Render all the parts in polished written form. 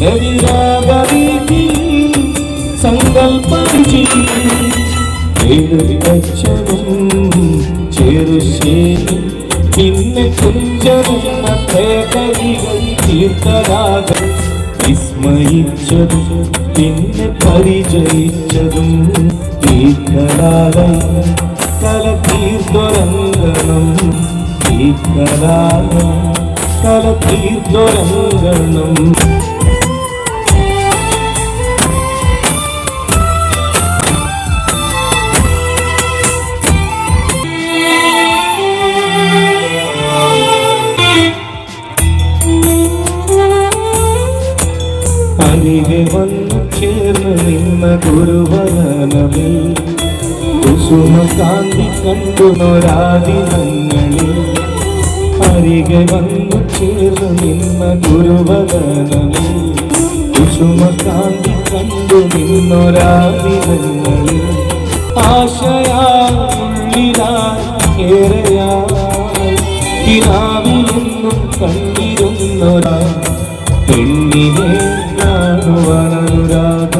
യതിരാഗരീതി സങ്കൽപ്പരിചി ചെറുശേരി പിന്നെ കുഞ്ചരുന്ന പ്രേതരികൾ തീർത്ഥരാഗം വിസ്മയിച്ചതും പിന്നെ പരിചയിച്ചതും തീർത്ഥരാഗം കലതീർദ്വരംഗണം തീർത്ഥരാഗം കലതീർദ്വരംഗണം അരികെ വന്നു ചേർന്ന് നിന്ന ഗുരുവരനമേ കുസുമകാന്തി കണ്ടുനൊരാദിനങ്ങളിൽ അരികെ വന്നു ചേർന്ന് നിന്ന ഗുരുവരനമേ കുസുമകാന്തി കണ്ടു നിന്നൊരാദിനങ്ങളിൽ ആശയായി കിനാവിലെന്നും കണ്ടിരുന്നൊരാ പെണ്ണിനെ കാണുവാനുരാഗ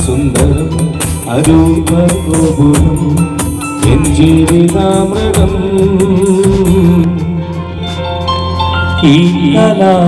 സുന്ദരം അരൂപഗോപുരം എൻ ജീവിതാമൃതം ഈ കലാലയം.